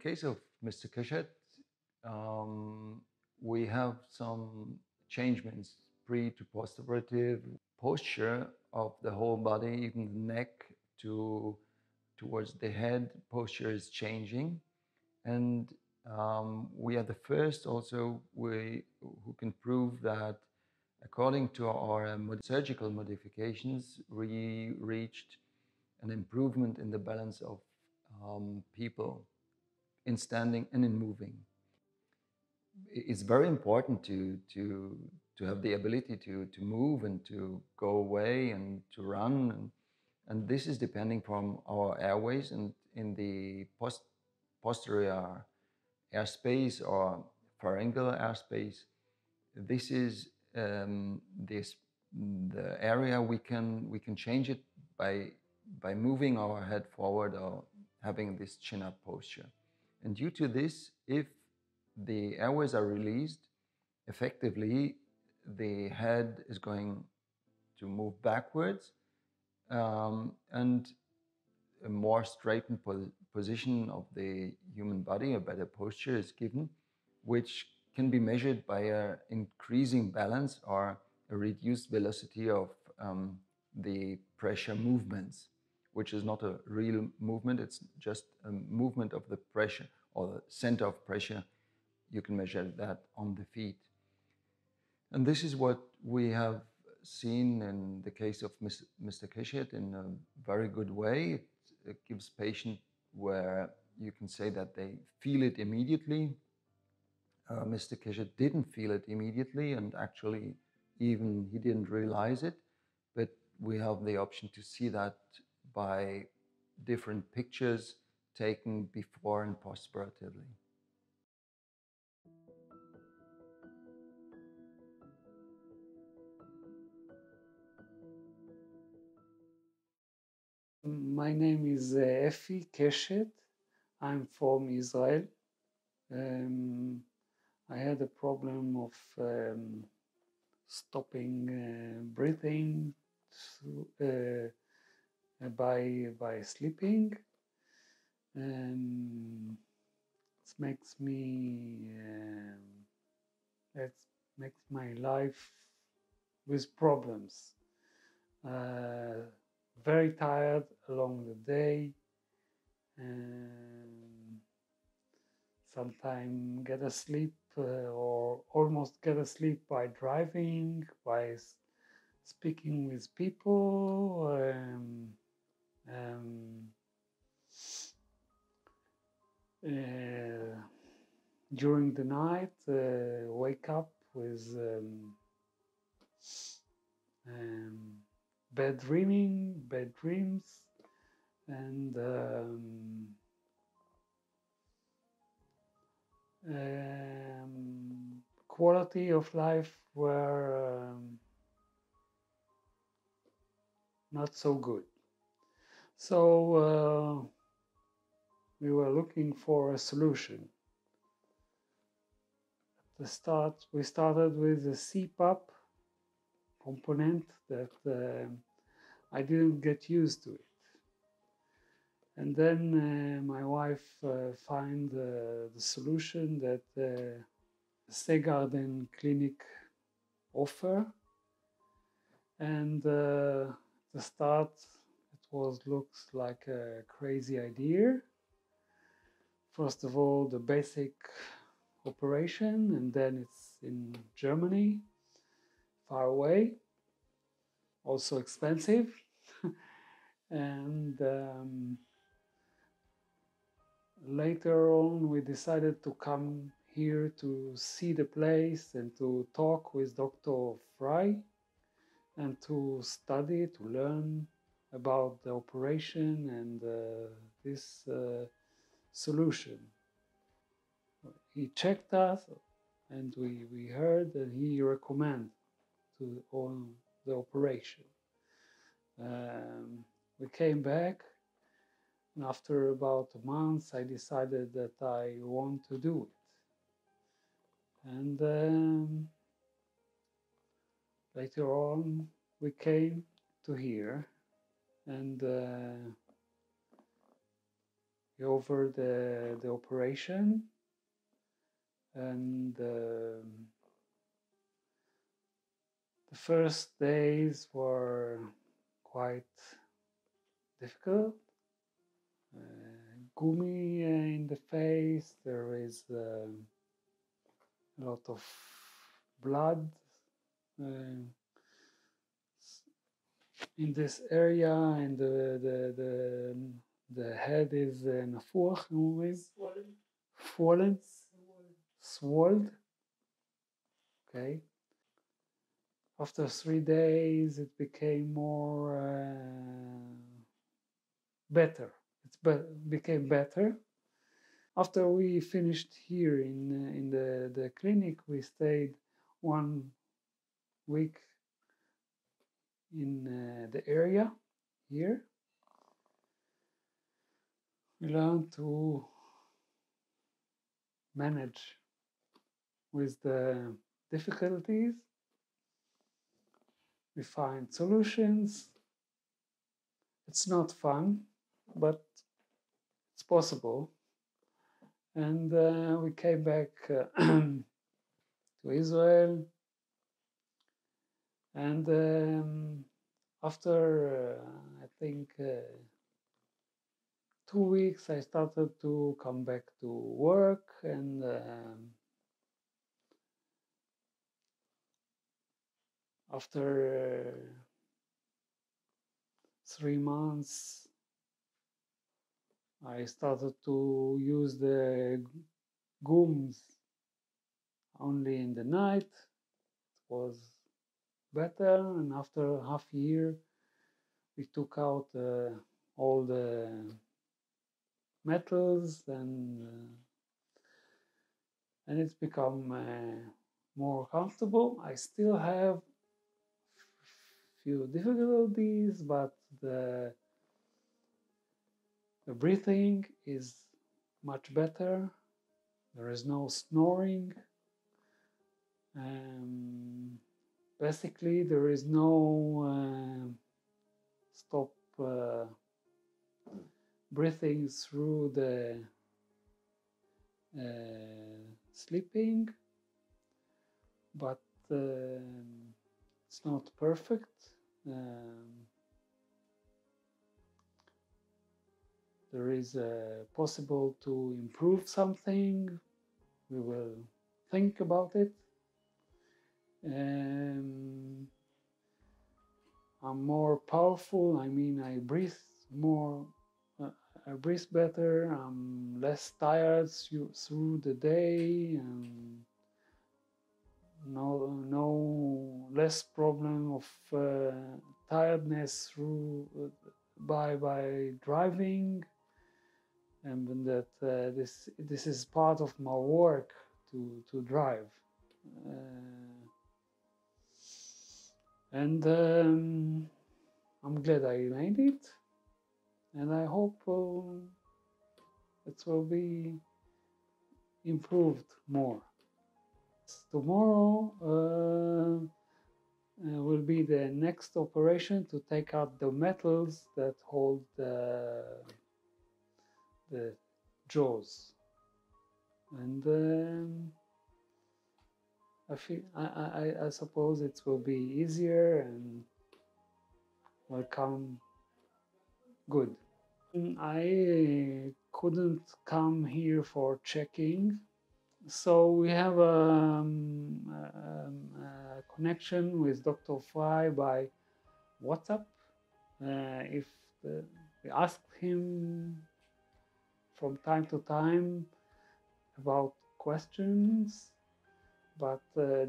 case of Mr. Keshet, we have some changements pre to postoperative posture of the whole body, even the neck towards the head. Posture is changing, and we are the first also who can prove that according to our surgical modifications, we reached an improvement in the balance of people in standing and in moving. It's very important to have the ability to move and to go away and to run, and this is depending from our airways, and in the posterior airspace or pharyngeal airspace. This is the area we can change it by moving our head forward or having this chin up posture. And due to this, if the airways are released effectively, the head is going to move backwards, and a more straightened position of the human body, a better posture is given, which can be measured by an increasing balance or a reduced velocity of the pressure movements, which is not a real movement, it's just a movement of the pressure or the center of pressure. You can measure that on the feet. And this is what we have seen in the case of Mr. Keshet in a very good way. It gives patients where you can say that they feel it immediately. Mr. Keshet didn't feel it immediately, and actually even he didn't realize it, but we have the option to see that by different pictures taken before and postoperatively. My name is Efi Keshet. I'm from Israel. I had a problem of stopping breathing by sleeping. It makes my life with problems. Very tired along the day, and sometimes get asleep or almost get asleep by driving, by speaking with people. During the night, wake up with bad dreams, and quality of life were not so good. So we were looking for a solution. At the start, we started with a CPAP component that I didn't get used to it. And then my wife found the solution that the Segarden Clinic offer. And at the start, it looks like a crazy idea. First of all, the basic operation, and then it's in Germany, far away, also expensive. And later on, we decided to come here to see the place and to talk with Dr. Fry and to study, to learn about the operation and this solution. He checked us, and we heard that he recommended on the operation. We came back, and after about a month, I decided that I want to do it. And later on, we came to here, and over the operation, and the first days were quite difficult. Gummy in the face, there is a lot of blood in this area, and the head is nafuach, swollen. Okay. After 3 days, it became more better. Became better. After we finished here in the clinic, we stayed 1 week in the area here. We learned to manage with the difficulties. We find solutions. It's not fun, but it's possible. And we came back to Israel. And after, I think, 2 weeks, I started to come back to work, and after 3 months, I started to use the gums only in the night. It was better, and after half year, we took out all the metals, and it's become more comfortable. I still have few difficulties, but the breathing is much better. There is no snoring. Basically, there is no stop breathing through the sleeping, but it's not perfect. There is possible to improve something. We will think about it. I'm more powerful. I mean, I breathe more. I breathe better. I'm less tired through the day, and no less problem of tiredness through by driving, and that this is part of my work to drive, and I'm glad I made it, and I hope it will be improved more. Tomorrow will be the next operation to take out the metals that hold the jaws, and I suppose it will be easier and will come good. I couldn't come here for checking, so we have a connection with Dr. Fry by WhatsApp. We asked him from time to time about questions, but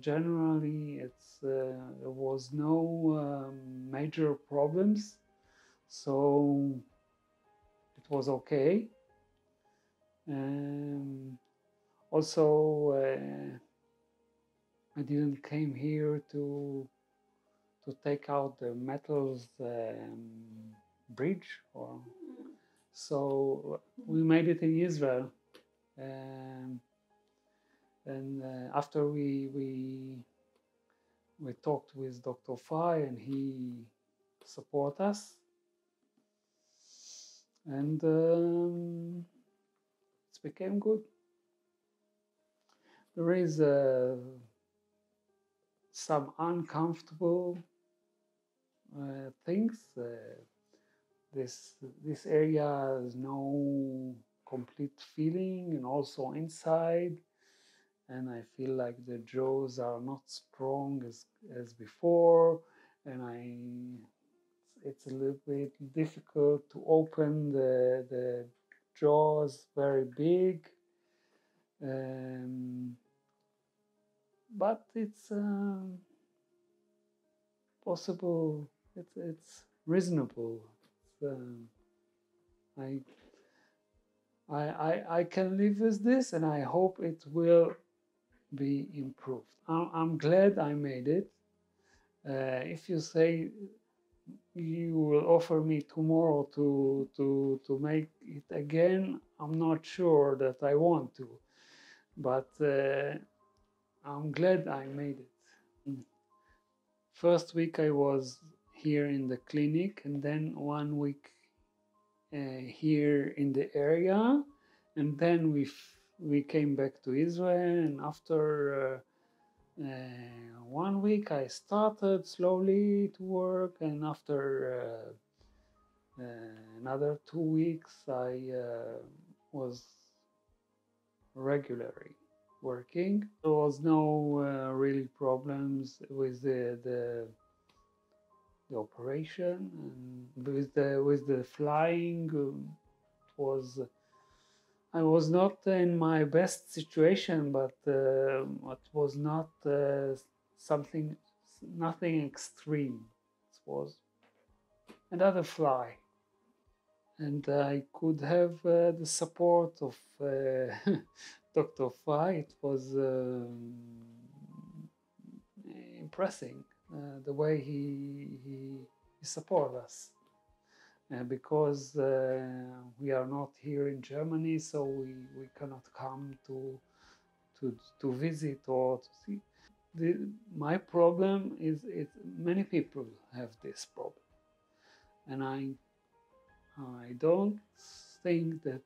generally there was no major problems, so it was okay. Also, I didn't came here to take out the metals bridge, so we made it in Israel. And after we talked with Dr. Fry, and he support us. and it became good. There is some uncomfortable things. This area has no complete feeling, and also inside, and I feel like the jaws are not strong as before, and it's a little bit difficult to open the jaws very big, but it's possible. It's reasonable. I I can live with this, and I hope it will be improved. I'm glad I made it. If you say you will offer me tomorrow to make it again, I'm not sure that I want to, but I'm glad I made it. First week I was here in the clinic, and then 1 week here in the area, and then we came back to Israel, and after 1 week I started slowly to work, and after another 2 weeks I was regularly working. There was no real problems with the operation, and with the flying. Was I was not in my best situation, but it was not nothing extreme. It was another fly, and I could have the support of Dr. Fry. It was impressive the way he support us. Because we are not here in Germany, so we cannot come to visit or to see. My problem is many people have this problem, and I don't think that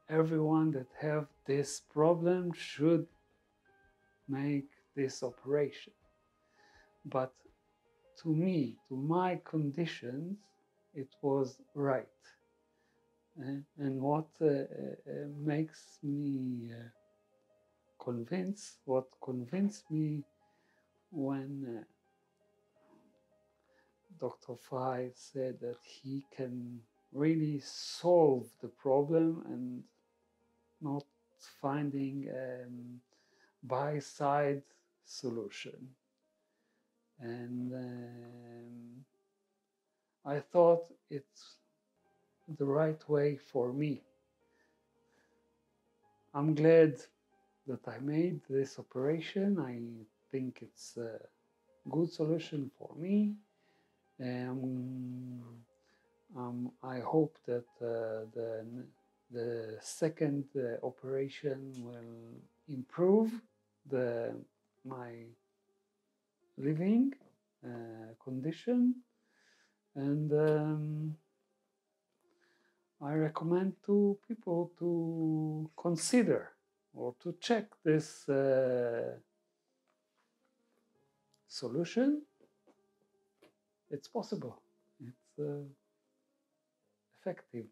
everyone that have this problem should make this operation. But to me, to my conditions, it was right. And what makes me what convinced me when Dr. Fry said that he can really solve the problem and not finding by-side solution. And I thought it's the right way for me. I'm glad that I made this operation. I think it's a good solution for me. I hope that the second operation will improve my living condition, and I recommend to people to consider or to check this solution. It's possible. It's effective.